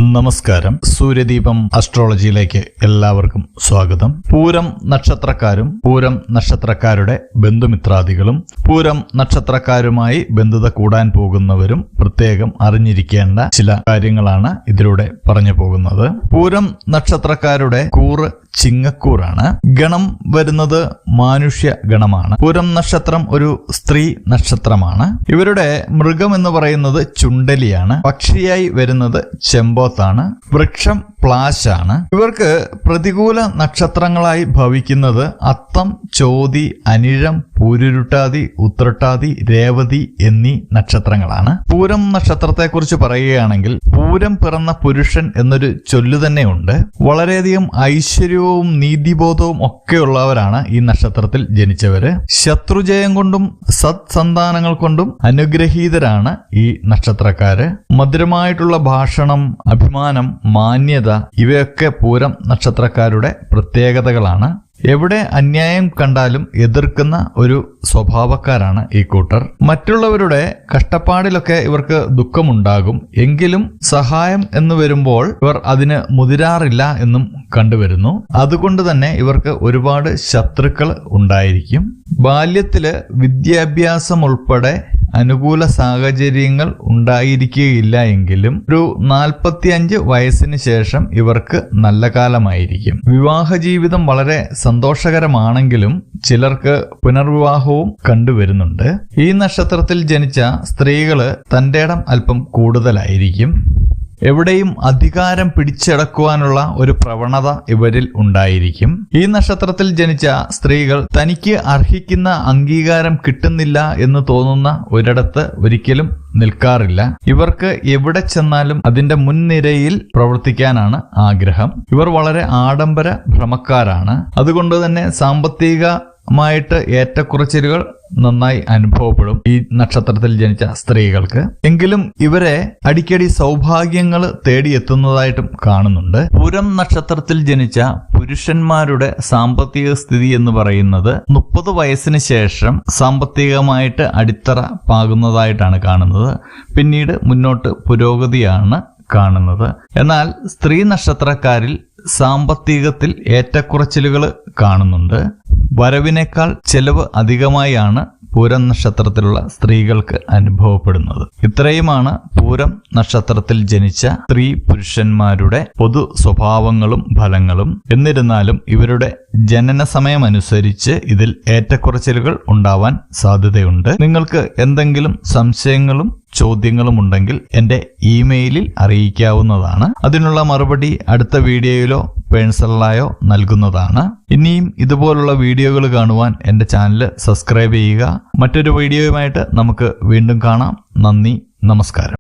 നമസ്കാരം. സൂര്യദീപം അസ്ട്രോളജിയിലേക്ക് എല്ലാവർക്കും സ്വാഗതം. പൂരം നക്ഷത്രക്കാരും പൂരം നക്ഷത്രക്കാരുടെ ബന്ധുമിത്രാദികളും പൂരം നക്ഷത്രക്കാരുമായി ബന്ധുത കൂടാൻ പോകുന്നവരും പ്രത്യേകം അറിഞ്ഞിരിക്കേണ്ട ചില കാര്യങ്ങളാണ് ഇതിലൂടെ പറഞ്ഞു പോകുന്നത്. പൂരം നക്ഷത്രക്കാരുടെ കൂറ് ചിങ്ങക്കൂറാണ്. ഗണം വരുന്നത് മാനുഷ്യ ഗണമാണ്. പൂരം നക്ഷത്രം ഒരു സ്ത്രീ നക്ഷത്രമാണ്. ഇവരുടെ മൃഗം എന്ന് പറയുന്നത് ചുണ്ടലിയാണ്. പക്ഷിയായി വരുന്നത് ചെമ്പോത്താണ്. വൃക്ഷം പ്ലാശാണ്. ഇവർക്ക് പ്രതികൂല നക്ഷത്രങ്ങളായി ഭവിക്കുന്നത് അത്തം, ചോതി, അനിഴം, പൂരുരുട്ടാതി, ഉത്രട്ടാതി, രേവതി എന്നീ നക്ഷത്രങ്ങളാണ്. പൂരം നക്ഷത്രത്തെക്കുറിച്ച് പറയുകയാണെങ്കിൽ പൂരം പിറന്ന പുരുഷൻ എന്നൊരു ചൊല്ലു തന്നെയുണ്ട്. വളരെയധികം ഐശ്വര്യവും നീതിബോധവും ഒക്കെയുള്ളവരാണ് ഈ നക്ഷത്രത്തിൽ ജനിച്ചവര്. ശത്രുജയം കൊണ്ടും സത്സന്താനങ്ങൾ കൊണ്ടും അനുഗ്രഹീതരാണ് ഈ നക്ഷത്രക്കാര്. മധുരമായിട്ടുള്ള ഭാഷണം, അഭിമാനം, മാന്യത ഇവയൊക്കെ പൂരം നക്ഷത്രക്കാരുടെ പ്രത്യേകതകളാണ്. എവിടെ അന്യായം കണ്ടാലും എതിർക്കുന്ന ഒരു സ്വഭാവക്കാരാണ് ഈ കൂട്ടർ. മറ്റുള്ളവരുടെ കഷ്ടപ്പാടിലൊക്കെ ഇവർക്ക് ദുഃഖമുണ്ടാകും. എങ്കിലും സഹായം എന്ന് വരുമ്പോൾ ഇവർ അതിന് മുതിരാറില്ല എന്നും കണ്ടുവരുന്നു. അതുകൊണ്ട് തന്നെ ഇവർക്ക് ഒരുപാട് ശത്രുക്കൾ ഉണ്ടായിരിക്കും. ബാല്യത്തില് വിദ്യാഭ്യാസം ഉൾപ്പെടെ അനുകൂല സാഹചര്യങ്ങൾ ഉണ്ടായിരിക്കുകയില്ല എങ്കിലും ഒരു 45 വയസ്സിന് ശേഷം ഇവർക്ക് നല്ല കാലമായിരിക്കും. വിവാഹ ജീവിതം വളരെ സന്തോഷകരമാണെങ്കിലും ചിലർക്ക് പുനർവിവാഹവും കണ്ടുവരുന്നുണ്ട്. ഈ നക്ഷത്രത്തിൽ ജനിച്ച സ്ത്രീകള് തന്റെ ഇടം അല്പം കൂടുതലായിരിക്കും. എവിടെയും അധികാരം പിടിച്ചടക്കുവാനുള്ള ഒരു പ്രവണത ഇവരിൽ ഉണ്ടായിരിക്കും. ഈ നക്ഷത്രത്തിൽ ജനിച്ച സ്ത്രീകൾ തനിക്ക് അർഹിക്കുന്ന അംഗീകാരം കിട്ടുന്നില്ല എന്ന് തോന്നുന്ന ഒരിടത്ത് ഒരിക്കലും നിൽക്കാറില്ല. ഇവർക്ക് എവിടെ ചെന്നാലും അതിന്റെ മുൻനിരയിൽ പ്രവർത്തിക്കാനാണ് ആഗ്രഹം. ഇവർ വളരെ ആഡംബര ഭ്രമക്കാരാണ്. അതുകൊണ്ട് തന്നെ സാമ്പത്തികമായിട്ട് ഏറ്റക്കുറച്ചിലുകൾ നന്നായി അനുഭവപ്പെടും ഈ നക്ഷത്രത്തിൽ ജനിച്ച സ്ത്രീകൾക്ക്. എങ്കിലും ഇവരെ അടിക്കടി സൗഭാഗ്യങ്ങൾ തേടിയെത്തുന്നതായിട്ടും കാണുന്നുണ്ട്. പൂരം നക്ഷത്രത്തിൽ ജനിച്ച പുരുഷന്മാരുടെ സാമ്പത്തിക സ്ഥിതി എന്ന് പറയുന്നത് 30 വയസ്സിന് ശേഷം സാമ്പത്തികമായിട്ട് അടിത്തറ പാകുന്നതായിട്ടാണ് കാണുന്നത്. പിന്നീട് മുന്നോട്ട് പുരോഗതിയാണ് കാണുന്നത്. എന്നാൽ സ്ത്രീ നക്ഷത്രക്കാരിൽ സാമ്പത്തികത്തിൽ ഏറ്റക്കുറച്ചിലുകൾ കാണുന്നുണ്ട്. വരവിനേക്കാൾ ചെലവ് അധികമായാണ് പൂരം നക്ഷത്രത്തിലുള്ള സ്ത്രീകൾക്ക് അനുഭവപ്പെടുന്നത്. ഇത്രയുമാണ് പൂരം നക്ഷത്രത്തിൽ ജനിച്ച സ്ത്രീ പുരുഷന്മാരുടെ പൊതു സ്വഭാവങ്ങളും ഫലങ്ങളും. എന്നിരുന്നാലും ഇവരുടെ ജനന സമയമനുസരിച്ച് ഇതിൽ ഏറ്റക്കുറച്ചിലുകൾ ഉണ്ടാവാൻ സാധ്യതയുണ്ട്. നിങ്ങൾക്ക് എന്തെങ്കിലും സംശയങ്ങളും ചോദ്യങ്ങളും ഉണ്ടെങ്കിൽ എൻ്റെ ഇമെയിലിൽ അറിയിക്കാവുന്നതാണ്. അതിനുള്ള മറുപടി അടുത്ത വീഡിയോയിലോ പേഴ്സണലായോ നൽകുന്നതാണ്. ഇനിയും ഇതുപോലുള്ള വീഡിയോകൾ കാണുവാൻ എൻ്റെ ചാനൽ സബ്സ്ക്രൈബ് ചെയ്യുക. മറ്റൊരു വീഡിയോയുമായിട്ട് നമുക്ക് വീണ്ടും കാണാം. നന്ദി, നമസ്കാരം.